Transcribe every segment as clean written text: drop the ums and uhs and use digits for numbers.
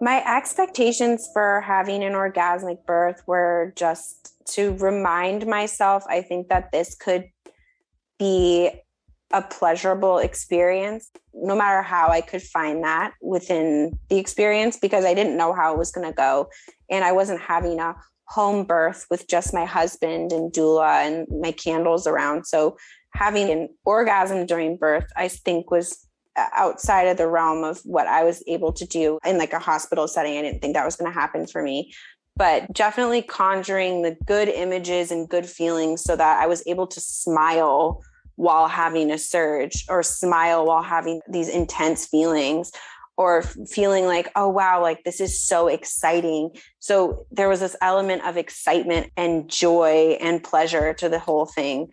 My expectations for having an orgasmic birth were just to remind myself, I think that this could be a pleasurable experience, no matter how I could find that within the experience, because I didn't know how it was going to go. And I wasn't having a home birth with just my husband and doula and my candles around. So having an orgasm during birth, I think, was outside of the realm of what I was able to do in like a hospital setting. I didn't think that was going to happen for me, but definitely conjuring the good images and good feelings so that I was able to smile while having a surge, or smile while having these intense feelings, or feeling like, oh, wow, like this is so exciting. So there was this element of excitement and joy and pleasure to the whole thing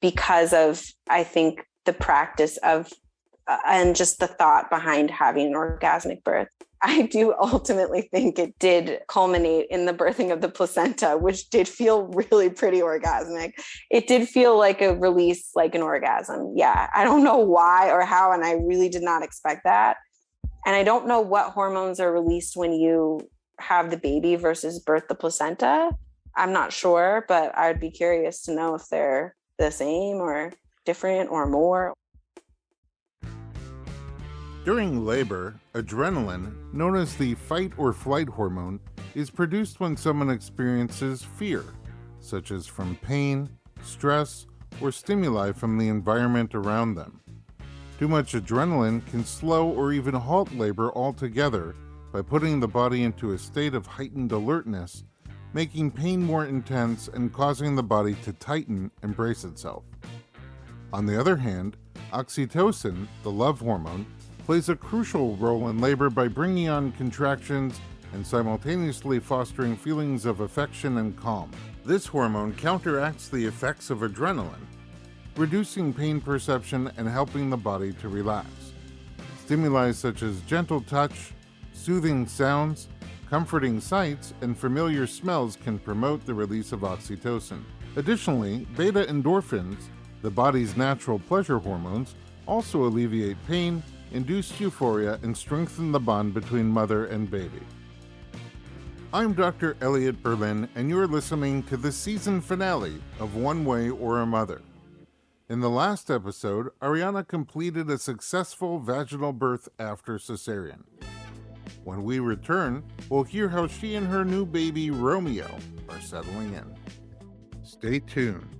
because of, I think, the practice of and just the thought behind having an orgasmic birth. I do ultimately think it did culminate in the birthing of the placenta, which did feel really pretty orgasmic. It did feel like a release, like an orgasm. Yeah, I don't know why or how, and I really did not expect that. And I don't know what hormones are released when you have the baby versus birth the placenta. I'm not sure, but I'd be curious to know if they're the same or different or more. During labor, adrenaline, known as the fight or flight hormone, is produced when someone experiences fear, such as from pain, stress, or stimuli from the environment around them. Too much adrenaline can slow or even halt labor altogether by putting the body into a state of heightened alertness, making pain more intense and causing the body to tighten and brace itself. On the other hand, oxytocin, the love hormone, plays a crucial role in labor by bringing on contractions and simultaneously fostering feelings of affection and calm. This hormone counteracts the effects of adrenaline, reducing pain perception and helping the body to relax. Stimuli such as gentle touch, soothing sounds, comforting sights, and familiar smells can promote the release of oxytocin. Additionally, beta endorphins, the body's natural pleasure hormones, also alleviate pain, induce euphoria, and strengthen the bond between mother and baby. I'm Dr. Elliot Berlin, and you're listening to the season finale of One Way or a Mother. In the last episode, Arianna completed a successful vaginal birth after cesarean. When we return, we'll hear how she and her new baby, Romeo, are settling in. Stay tuned.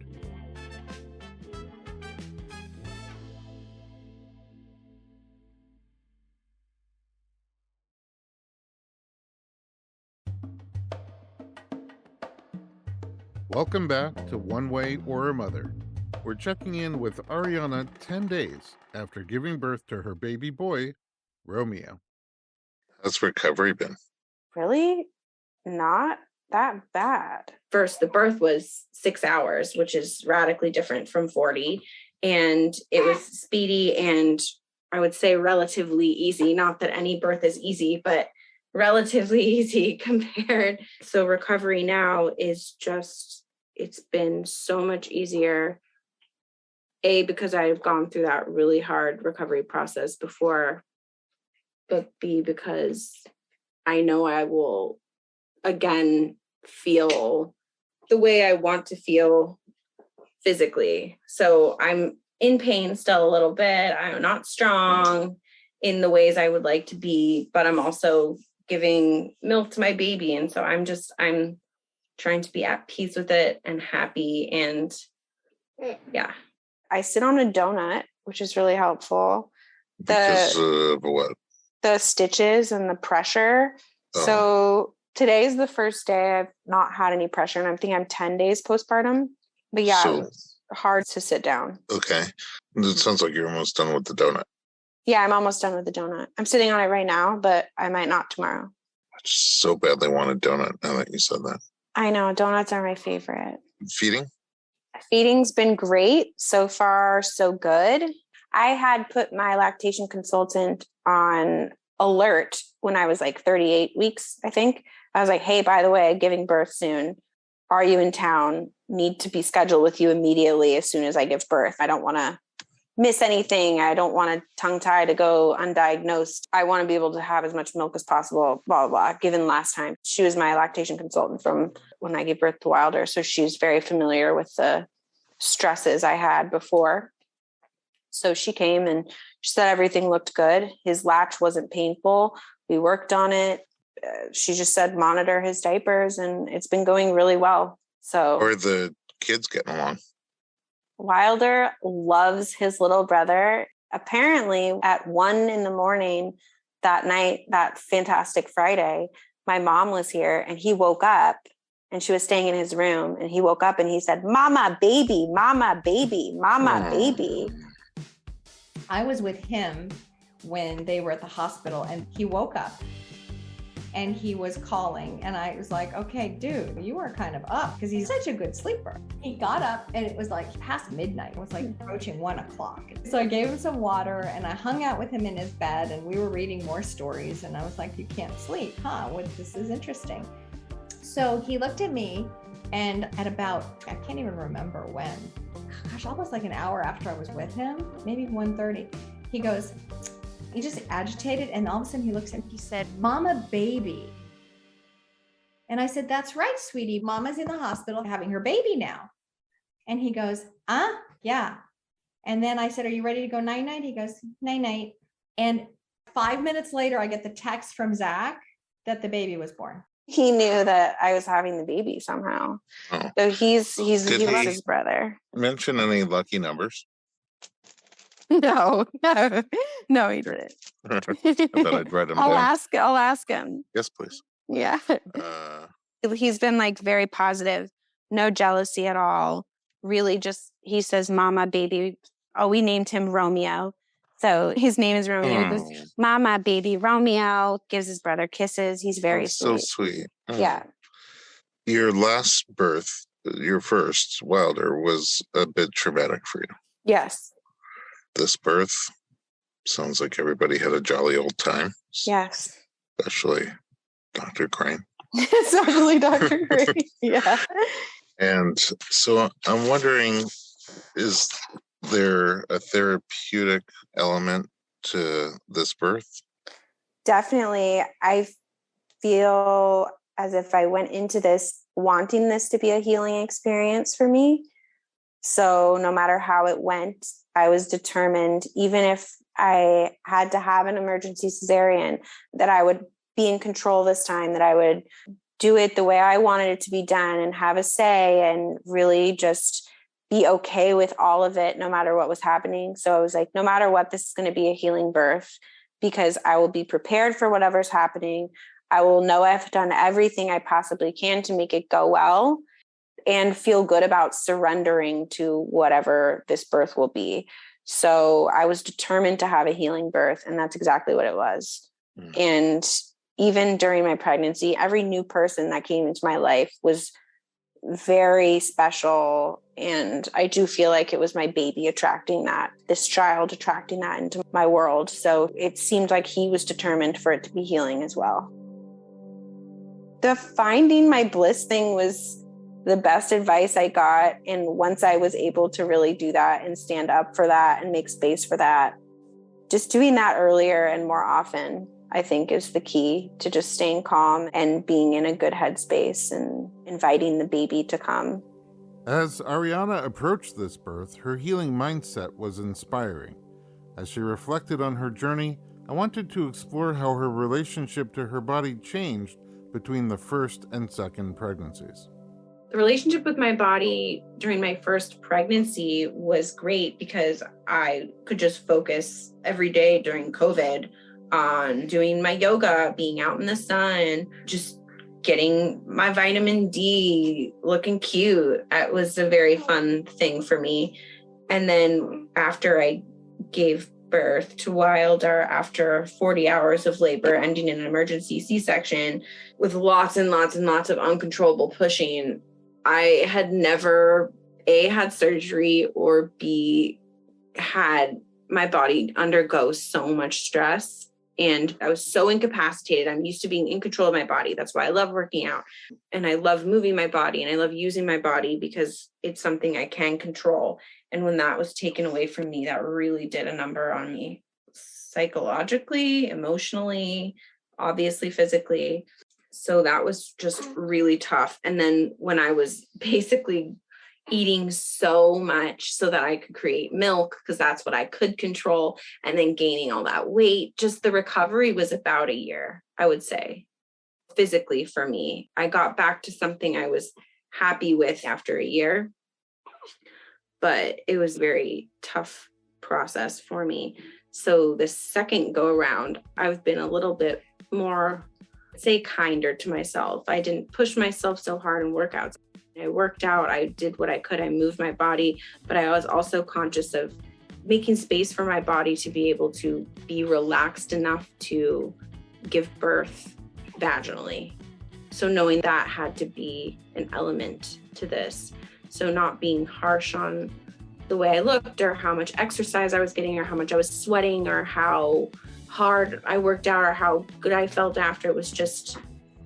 Welcome back to One Way or a Mother. We're checking in with Arianna 10 days after giving birth to her baby boy, Romeo. How's recovery been? Really not that bad. First, the birth was 6 hours, which is radically different from 40. And it was speedy and I would say relatively easy. Not that any birth is easy, but relatively easy compared. So recovery now is just, it's been so much easier. A, because I've gone through that really hard recovery process before, but B, because I know I will again feel the way I want to feel physically. So I'm in pain still a little bit. I'm not strong in the ways I would like to be, but I'm also giving milk to my baby. And so I'm trying to be at peace with it and happy. And yeah, I sit on a donut, which is really helpful. Because of what? The stitches and the pressure. Oh. So today's the first day I've not had any pressure, and I'm thinking I'm 10 days postpartum. But yeah, it was hard to sit down. Okay. It sounds like you're almost done with the donut. Yeah, I'm almost done with the donut. I'm sitting on it right now, but I might not tomorrow. I just so badly want a donut now that you said that. I know. Donuts are my favorite. Feeding? Feeding's been great. So far, so good. I had put my lactation consultant on alert when I was like 38 weeks, I think. I was like, hey, by the way, giving birth soon. Are you in town? Need to be scheduled with you immediately as soon as I give birth. I don't want to miss anything. I don't want a tongue tie to go undiagnosed. I want to be able to have as much milk as possible, blah, blah, blah. Given last time, she was my lactation consultant from when I gave birth to Wilder. So she's very familiar with the stresses I had before. So she came and she said everything looked good. His latch wasn't painful. We worked on it. She just said monitor his diapers, and it's been going really well. So, How are the kids getting along? Wilder loves his little brother. Apparently at 1 a.m. that night, that fantastic Friday, my mom was here and he woke up, and she was staying in his room, and he woke up and he said, "Mama, baby, mama, baby, mama, baby." I was with him when they were at the hospital, and he woke up and he was calling, and I was like, okay, dude, you are kind of up, because he's such a good sleeper. He got up and it was like past midnight. It was like approaching 1 o'clock. So I gave him some water and I hung out with him in his bed, and we were reading more stories, and I was like, you can't sleep, huh? This is interesting. So he looked at me, and at about, I can't even remember when, gosh, almost like an hour after I was with him, maybe 1:30, he goes, he just agitated, and all of a sudden he looks at me, he said, "Mama, baby." And I said, "That's right, sweetie. Mama's in the hospital having her baby now." And he goes, yeah. And then I said, "Are you ready to go night-night?" He goes, "Night-night." And 5 minutes later, I get the text from Zach that the baby was born. He knew that I was having the baby somehow. Oh. So he loves he his brother. mention any lucky numbers? No, he didn't. I thought I'd write them I'll down. ask him. Yes, please. Yeah. He's been like very positive, no jealousy at all. Really just, he says, "Mama, baby." Oh, we named him Romeo. So his name is Romeo. He goes, "Mama, baby, Romeo." Gives his brother kisses. He's very sweet. So sweet. Yeah. Your last birth, your first, Wilder, was a bit traumatic for you. Yes. This birth sounds like everybody had a jolly old time. Yes. Especially Dr. Crane. Especially Dr. Crane. Yeah. And so I'm wondering, is there a therapeutic element to this birth? Definitely. I feel as if I went into this wanting this to be a healing experience for me. So no matter how it went, I was determined, even if I had to have an emergency cesarean, that I would be in control this time, that I would do it the way I wanted it to be done and have a say and really just be okay with all of it, no matter what was happening. So I was like, no matter what, this is going to be a healing birth, because I will be prepared for whatever's happening. I will know I've done everything I possibly can to make it go well, and feel good about surrendering to whatever this birth will be. So I was determined to have a healing birth, and that's exactly what it was. And even during my pregnancy, every new person that came into my life was very special. And I do feel like it was my baby attracting that, this child attracting that into my world. So it seemed like he was determined for it to be healing as well. The finding my bliss thing was the best advice I got. And once I was able to really do that and stand up for that and make space for that, just doing that earlier and more often, I think, is the key to just staying calm and being in a good headspace and inviting the baby to come. As Arianna approached this birth, her healing mindset was inspiring. As she reflected on her journey, I wanted to explore how her relationship to her body changed between the first and second pregnancies. The relationship with my body during my first pregnancy was great because I could just focus every day during COVID on doing my yoga, being out in the sun, just getting my vitamin D, looking cute. It was a very fun thing for me. And then after I gave birth to Wilder, after 40 hours of labor ending in an emergency C-section with lots and lots and lots of uncontrollable pushing, I had never A, had surgery, or B, had my body undergo so much stress. And I was so incapacitated. I'm used to being in control of my body. That's why I love working out. And I love moving my body, and I love using my body because it's something I can control. And when that was taken away from me, that really did a number on me psychologically, emotionally, obviously physically. So that was just really tough. And then when I was basically eating so much so that I could create milk, because that's what I could control, and then gaining all that weight, just the recovery was about a year, I would say, physically for me. I got back to something I was happy with after a year, but it was a very tough process for me. So the second go around, I've been a little bit more, say, kinder to myself. I didn't push myself so hard in workouts. I worked out, I did what I could, I moved my body, but I was also conscious of making space for my body to be able to be relaxed enough to give birth vaginally. So knowing that had to be an element to this. So not being harsh on the way I looked or how much exercise I was getting or how much I was sweating or how hard I worked out or how good I felt after. It was just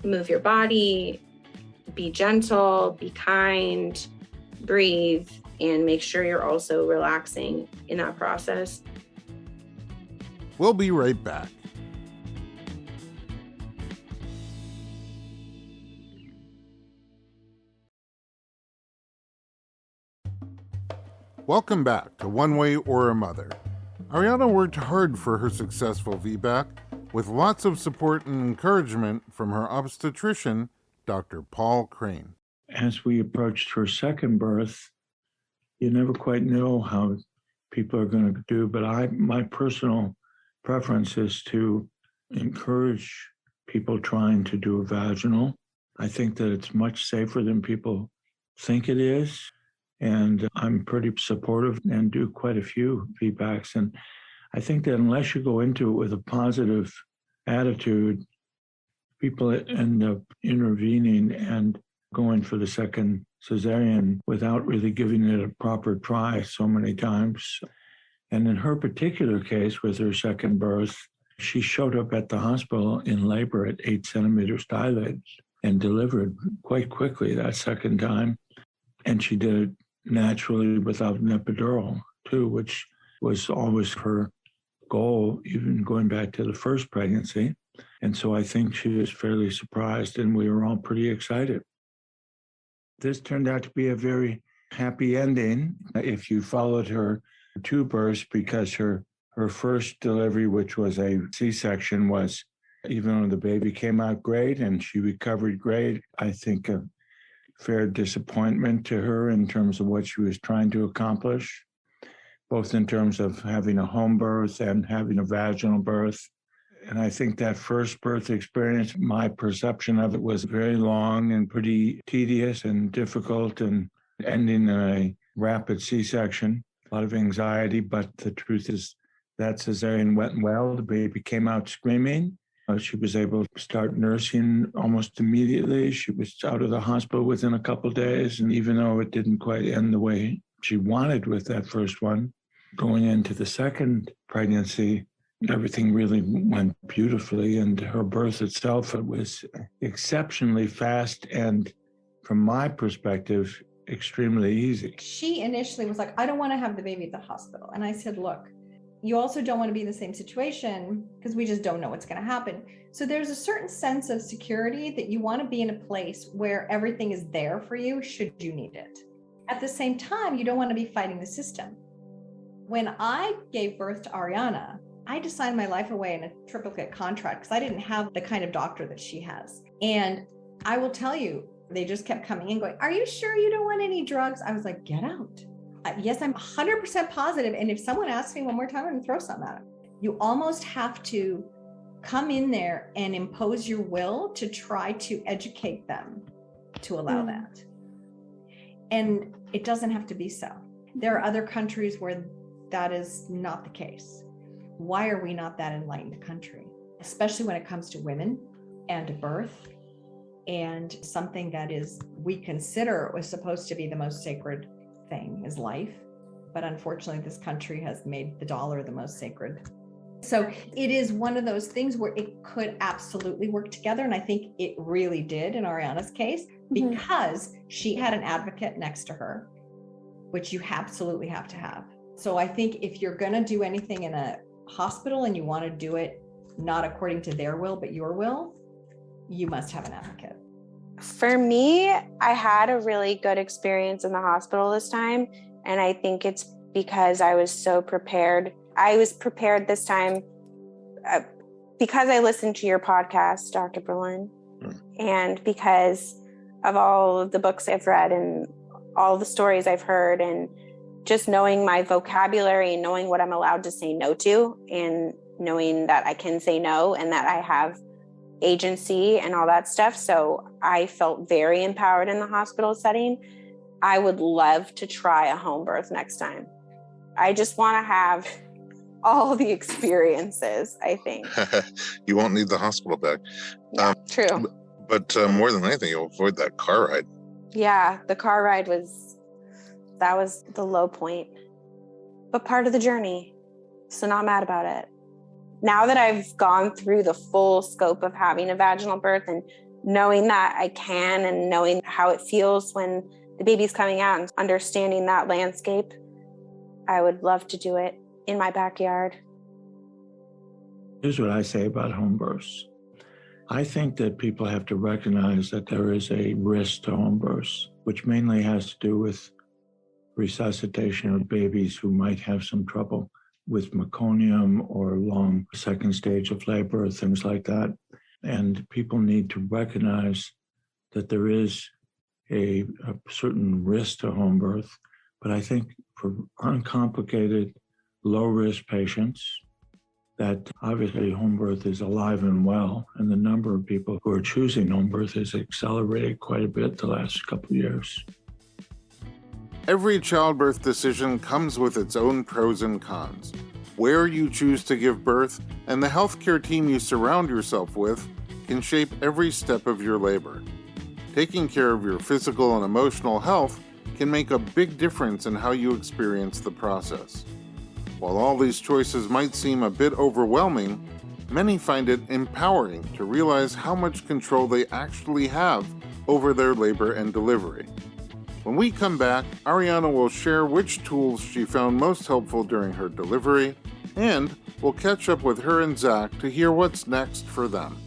move your body, be gentle, be kind, breathe, and make sure you're also relaxing in that process. We'll be right back. Welcome back to One Way or a Mother. Arianna worked hard for her successful VBAC with lots of support and encouragement from her obstetrician, Dr. Paul Crane. As we approached her second birth, you never quite know how people are going to do, but my personal preference is to encourage people trying to do a vaginal. I think that it's much safer than people think it is. And I'm pretty supportive and do quite a few VBACs. And I think that unless you go into it with a positive attitude, people end up intervening and going for the second cesarean without really giving it a proper try so many times. And in her particular case, with her second birth, she showed up at the hospital in labor at 8 centimeters dilated and delivered quite quickly that second time. And she did it naturally without an epidural too, which was always her goal, even going back to the first pregnancy. And so I think she was fairly surprised and we were all pretty excited. This turned out to be a very happy ending if you followed her two births, because her first delivery, which was a C-section, was, even though the baby came out great and she recovered great, I think a fair disappointment to her in terms of what she was trying to accomplish, both in terms of having a home birth and having a vaginal birth. And I think that first birth experience, my perception of it was very long and pretty tedious and difficult and ending in a rapid C-section, a lot of anxiety. But the truth is that cesarean went well. The baby came out screaming. She was able to start nursing almost immediately. She was out of the hospital within a couple of days. And even though it didn't quite end the way she wanted with that first one, going into the second pregnancy, everything really went beautifully. And her birth itself, it was exceptionally fast and, from my perspective, extremely easy. She initially was like, I don't want to have the baby at the hospital. And I said, look, you also don't want to be in the same situation because we just don't know what's going to happen. So there's a certain sense of security that you want to be in a place where everything is there for you should you need it. At the same time, you don't want to be fighting the system. When I gave birth to Arianna, I had to sign my life away in a triplicate contract because I didn't have the kind of doctor that she has. And I will tell you, they just kept coming in going, are you sure you don't want any drugs? I was like, get out. Yes, I'm 100% positive. And if someone asks me one more time, I'm going to throw something at them. You almost have to come in there and impose your will to try to educate them to allow that. And it doesn't have to be so. There are other countries where that is not the case. Why are we not that enlightened country? Especially when it comes to women and to birth and something that is, we consider was supposed to be the most sacred thing is life. But unfortunately, this country has made the dollar the most sacred. So it is one of those things where it could absolutely work together. And I think it really did in Arianna's case, because she had an advocate next to her. which you absolutely have to have. So I think if you're going to do anything in a hospital and you want to do it not according to their will, but your will, you must have an advocate. For me, I had a really good experience in the hospital this time. And I think it's because I was so prepared. I was prepared this time because I listened to your podcast, Dr. Berlin, and because of all of the books I've read and all the stories I've heard, and just knowing my vocabulary and knowing what I'm allowed to say no to, and knowing that I can say no and that I have agency and all that stuff. So I felt very empowered in the hospital setting. I would love to try a home birth next time. I just want to have all the experiences, I think. You won't need the hospital bag. Yeah, true. But more than anything, you'll avoid that car ride. Yeah, the car ride was the low point, but part of the journey. So not mad about it. Now that I've gone through the full scope of having a vaginal birth and knowing that I can, and knowing how it feels when the baby's coming out and understanding that landscape, I would love to do it in my backyard. Here's what I say about home births. I think that people have to recognize that there is a risk to home births, which mainly has to do with resuscitation of babies who might have some trouble with meconium or long second stage of labor, things like that. And people need to recognize that there is a certain risk to home birth. But I think for uncomplicated, low-risk patients, that obviously home birth is alive and well, and the number of people who are choosing home birth has accelerated quite a bit the last couple of years. Every childbirth decision comes with its own pros and cons. Where you choose to give birth and the healthcare team you surround yourself with can shape every step of your labor. Taking care of your physical and emotional health can make a big difference in how you experience the process. While all these choices might seem a bit overwhelming, many find it empowering to realize how much control they actually have over their labor and delivery. When we come back, Arianna will share which tools she found most helpful during her delivery, and we'll catch up with her and Zach to hear what's next for them.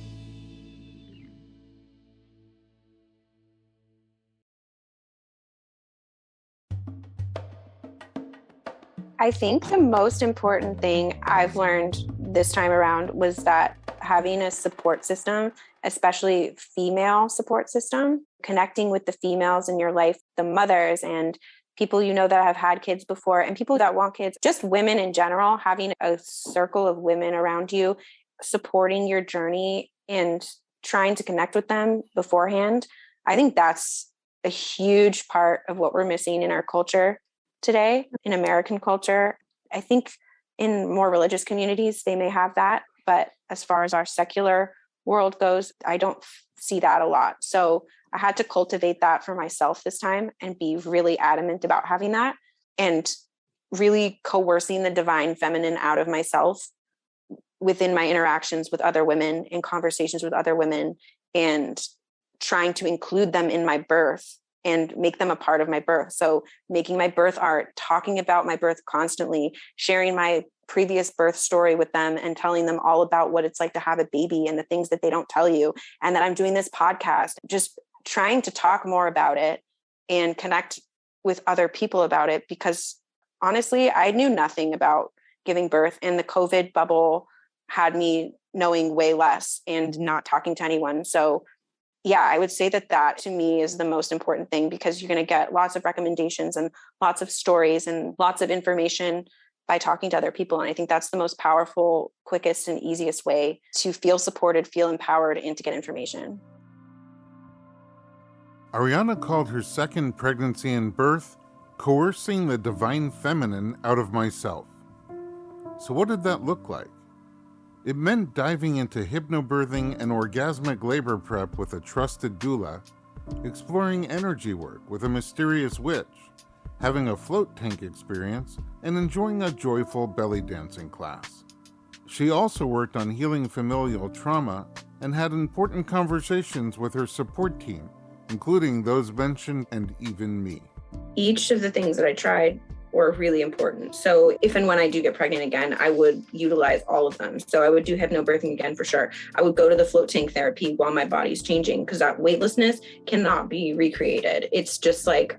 I think the most important thing I've learned this time around was that having a support system, especially female support system, connecting with the females in your life, the mothers and people you know that have had kids before and people that want kids, just women in general, having a circle of women around you, supporting your journey and trying to connect with them beforehand. I think that's a huge part of what we're missing in our culture today, in American culture. I think in more religious communities, they may have that. But as far as our secular world goes, I don't see that a lot. So I had to cultivate that for myself this time and be really adamant about having that and really coercing the divine feminine out of myself within my interactions with other women and conversations with other women, and trying to include them in my birth and make them a part of my birth. So making my birth art, talking about my birth constantly, sharing my previous birth story with them and telling them all about what it's like to have a baby and the things that they don't tell you. And that I'm doing this podcast, just trying to talk more about it and connect with other people about it, because honestly, I knew nothing about giving birth, and the COVID bubble had me knowing way less and not talking to anyone. So yeah, I would say that to me is the most important thing, because you're going to get lots of recommendations and lots of stories and lots of information by talking to other people. And I think that's the most powerful, quickest, and easiest way to feel supported, feel empowered, and to get information. Arianna called her second pregnancy and birth coercing the divine feminine out of myself. So what did that look like? It meant diving into hypnobirthing and orgasmic labor prep with a trusted doula, exploring energy work with a mysterious witch, having a float tank experience, and enjoying a joyful belly dancing class. She also worked on healing familial trauma and had important conversations with her support team, including those mentioned and even me. Each of the things that I tried were really important. So if and when I do get pregnant again, I would utilize all of them. So I would do hypnobirthing again for sure. I would go to the float tank therapy while my body's changing, because that weightlessness cannot be recreated. It's just like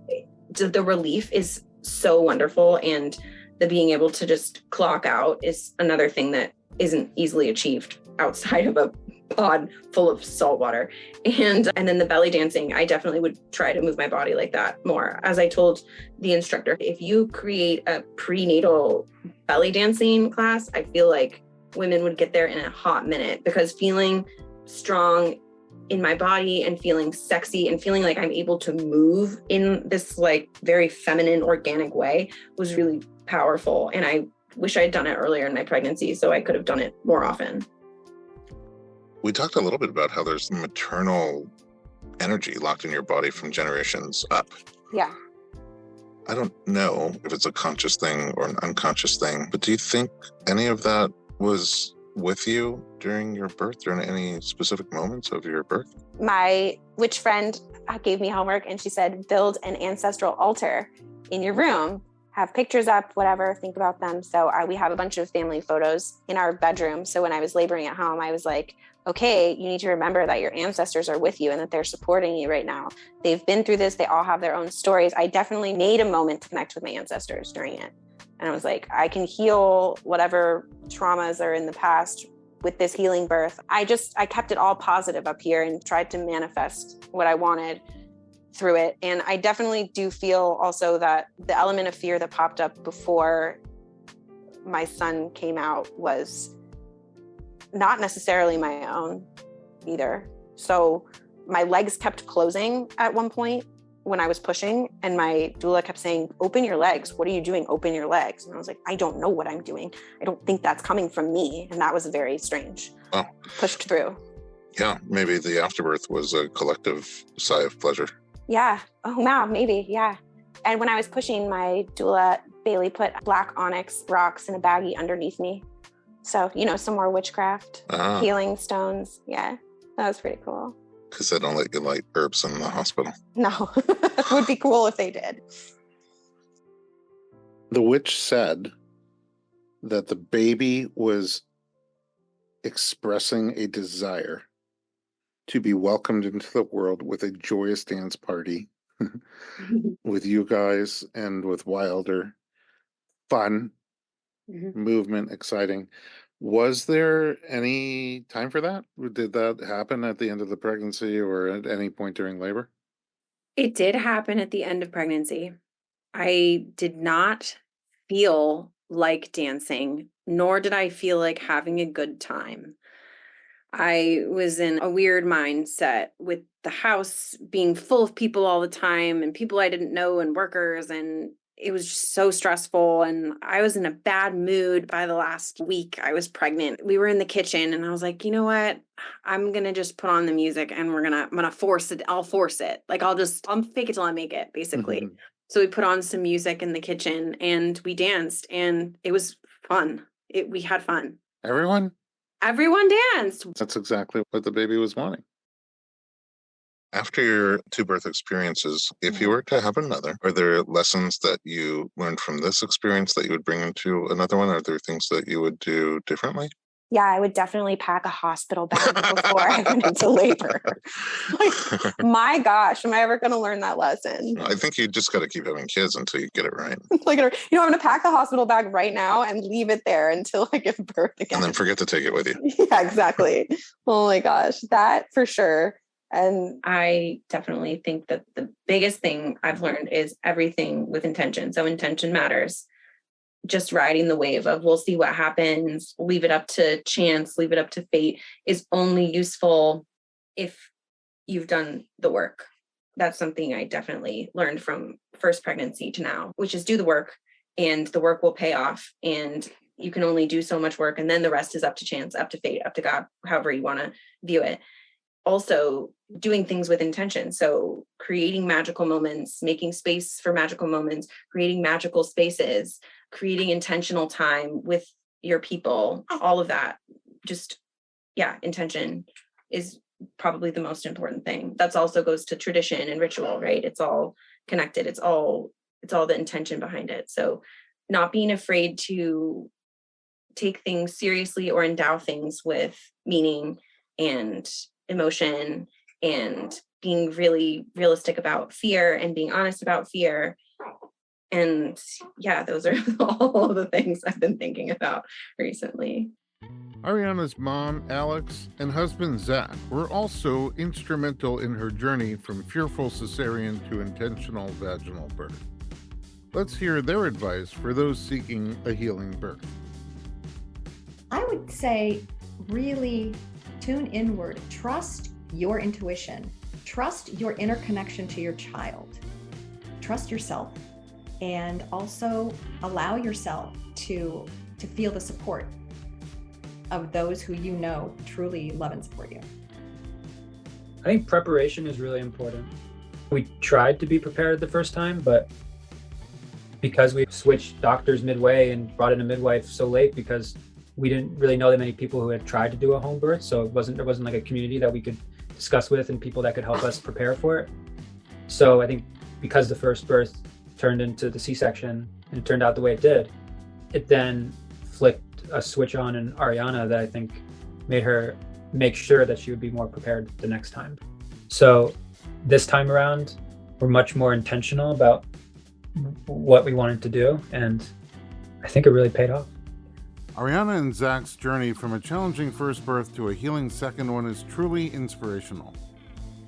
the relief is so wonderful. And the being able to just clock out is another thing that isn't easily achieved outside of a pod full of salt water. And then the belly dancing, I definitely would try to move my body like that more. As I told the instructor, if you create a prenatal belly dancing class, I feel like women would get there in a hot minute, because feeling strong in my body and feeling sexy and feeling like I'm able to move in this like very feminine, organic way was really powerful. And I wish I had done it earlier in my pregnancy so I could have done it more often. We talked a little bit about how there's maternal energy locked in your body from generations up. Yeah. I don't know if it's a conscious thing or an unconscious thing, but do you think any of that was with you during your birth, during any specific moments of your birth? My witch friend gave me homework and she said, build an ancestral altar in your room, have pictures up, whatever, think about them. So we have a bunch of family photos in our bedroom. So when I was laboring at home, I was like, okay, you need to remember that your ancestors are with you and that they're supporting you right now. They've been through this. They all have their own stories. I definitely made a moment to connect with my ancestors during it. And I was like, I can heal whatever traumas are in the past with this healing birth. I kept it all positive up here and tried to manifest what I wanted through it. And I definitely do feel also that the element of fear that popped up before my son came out was not necessarily my own either. So my legs kept closing at one point when I was pushing, and my doula kept saying, open your legs. What are you doing? Open your legs. And I was like, I don't know what I'm doing. I don't think that's coming from me. And that was very strange. Oh. Pushed through. Yeah, maybe the afterbirth was a collective sigh of pleasure. Yeah. Oh, wow. Maybe. Yeah. And when I was pushing, my doula, Bailey, put black onyx rocks in a baggie underneath me. So, some more witchcraft, healing stones. Yeah, that was pretty cool. Because they don't let you light herbs in the hospital. No, it would be cool if they did. The witch said that the baby was expressing a desire to be welcomed into the world with a joyous dance party with you guys and with Wilder. Fun. Mm-hmm. Movement, exciting. Was there any time for that? Did that happen at the end of the pregnancy or at any point during labor? It did happen at the end of pregnancy. I did not feel like dancing, nor did I feel like having a good time. I was in a weird mindset with the house being full of people all the time and people I didn't know and workers, and it was just so stressful, and I was in a bad mood by the last week I was pregnant. We were in the kitchen and I was like, you know what? I'm going to just put on the music and I'm going to force it. I'll force it. Like I'll fake it till I make it, basically. Mm-hmm. So we put on some music in the kitchen and we danced and it was fun. We had fun. Everyone danced. That's exactly what the baby was wanting. After your two birth experiences, if you were to have another, are there lessons that you learned from this experience that you would bring into another one? Are there things that you would do differently? Yeah, I would definitely pack a hospital bag before I went into labor. Like, my gosh, am I ever going to learn that lesson? I think you just got to keep having kids until you get it right. I'm going to pack the hospital bag right now and leave it there until I give birth again. And then forget to take it with you. Yeah, exactly. Oh my gosh, that for sure. And I definitely think that the biggest thing I've learned is everything with intention. So intention matters. Just riding the wave of we'll see what happens, leave it up to chance, leave it up to fate is only useful if you've done the work. That's something I definitely learned from first pregnancy to now, which is do the work and the work will pay off. And you can only do so much work. And then the rest is up to chance, up to fate, up to God, however you want to view it. Also doing things with intention. So creating magical moments, making space for magical moments, creating magical spaces, creating intentional time with your people, all of that. Just, intention is probably the most important thing. That's also goes to tradition and ritual, right? It's all connected. It's all the intention behind it. So not being afraid to take things seriously or endow things with meaning and emotion, and being really realistic about fear and being honest about fear. And yeah, those are all the things I've been thinking about recently. Arianna's mom, Alex, and husband, Zach, were also instrumental in her journey from fearful cesarean to intentional vaginal birth. Let's hear their advice for those seeking a healing birth. I would say really tune inward, trust your intuition, trust your inner connection to your child, trust yourself, and also allow yourself to feel the support of those who you know truly love and support you. I think preparation is really important. We tried to be prepared the first time, but because we switched doctors midway and brought in a midwife so late, because we didn't really know that many people who had tried to do a home birth, so there wasn't like a community that we could discuss with and people that could help us prepare for it. So I think because the first birth turned into the C-section and it turned out the way it did, it then flicked a switch on in Arianna that I think made her make sure that she would be more prepared the next time. So this time around, we're much more intentional about what we wanted to do, and I think it really paid off. Arianna and Zach's journey from a challenging first birth to a healing second one is truly inspirational.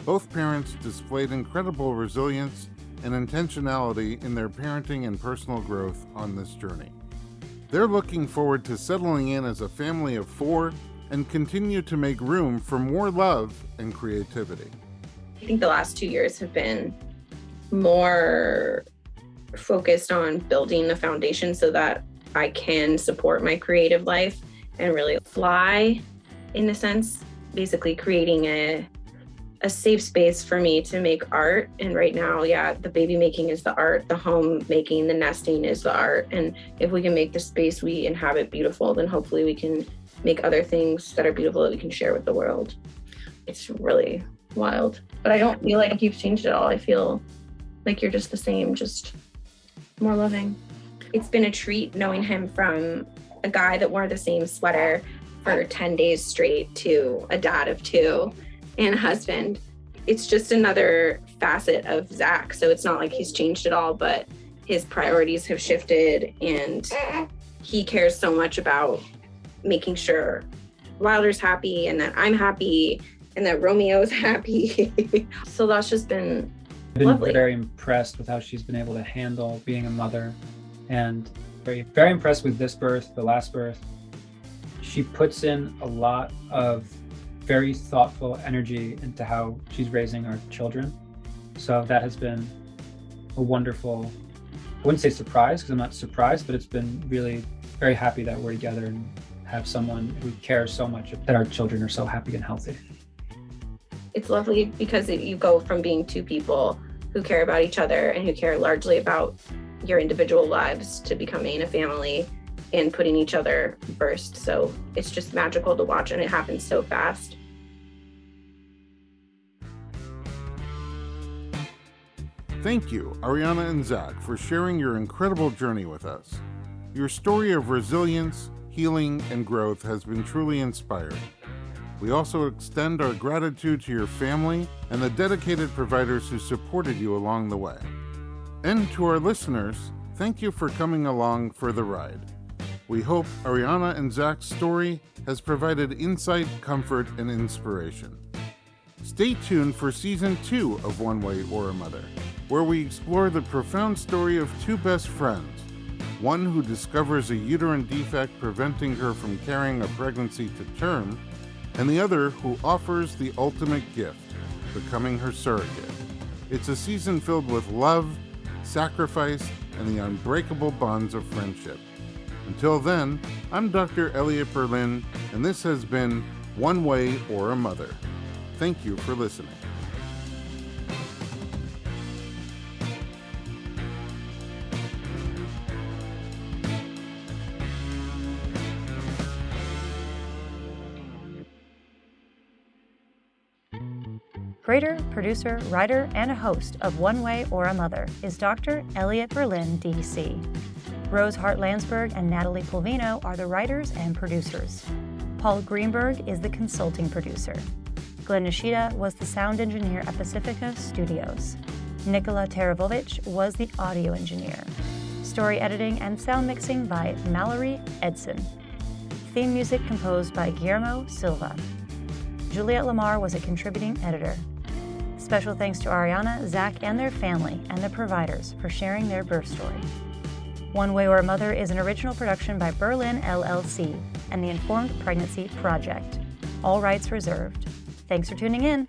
Both parents displayed incredible resilience and intentionality in their parenting and personal growth on this journey. They're looking forward to settling in as a family of 4 and continue to make room for more love and creativity. I think the last 2 years have been more focused on building a foundation so that I can support my creative life and really fly, in a sense, basically creating a safe space for me to make art. And right now, yeah, the baby making is the art, the home making, the nesting is the art. And if we can make the space we inhabit beautiful, then hopefully we can make other things that are beautiful that we can share with the world. It's really wild. But I don't feel like you've changed at all. I feel like you're just the same, just more loving. It's been a treat knowing him from a guy that wore the same sweater for 10 days straight to a dad of 2 and a husband. It's just another facet of Zach. So it's not like he's changed at all, but his priorities have shifted, and he cares so much about making sure Wilder's happy and that I'm happy and that Romeo's happy. So that's just been lovely. Very impressed with how she's been able to handle being a mother, and very, very impressed with this birth, the last birth. She puts in a lot of very thoughtful energy into how she's raising our children. So that has been a wonderful, I wouldn't say surprise because I'm not surprised, but it's been really very happy that we're together and have someone who cares so much that our children are so happy and healthy. It's lovely because you go from being 2 people who care about each other and who care largely about your individual lives to becoming a family and putting each other first. So it's just magical to watch, and it happens so fast. Thank you, Arianna and Zach, for sharing your incredible journey with us. Your story of resilience, healing, and growth has been truly inspiring. We also extend our gratitude to your family and the dedicated providers who supported you along the way. And to our listeners, thank you for coming along for the ride. We hope Arianna and Zach's story has provided insight, comfort, and inspiration. Stay tuned for Season 2 of One Way or a Mother, where we explore the profound story of 2 best friends, one who discovers a uterine defect preventing her from carrying a pregnancy to term, and the other who offers the ultimate gift, becoming her surrogate. It's a season filled with love, sacrifice, and the unbreakable bonds of friendship. Until then, I'm Dr. Elliot Berlin, and this has been One Way or a Mother. Thank you for listening. Creator, producer, writer, and a host of One Way or a Mother is Dr. Elliot Berlin, D.C. Rose Hart-Landsberg and Natalie Pulvino are the writers and producers. Paul Greenberg is the consulting producer. Glenn Nishida was the sound engineer at Pacifica Studios. Nikola Tarabaovic was the audio engineer. Story editing and sound mixing by Mallory Edson. Theme music composed by Guillermo Silva. Juliette Lamar was a contributing editor. Special thanks to Arianna, Zach, and their family, and the providers for sharing their birth story. One Way or a Mother is an original production by Berlin LLC and the Informed Pregnancy Project. All rights reserved. Thanks for tuning in.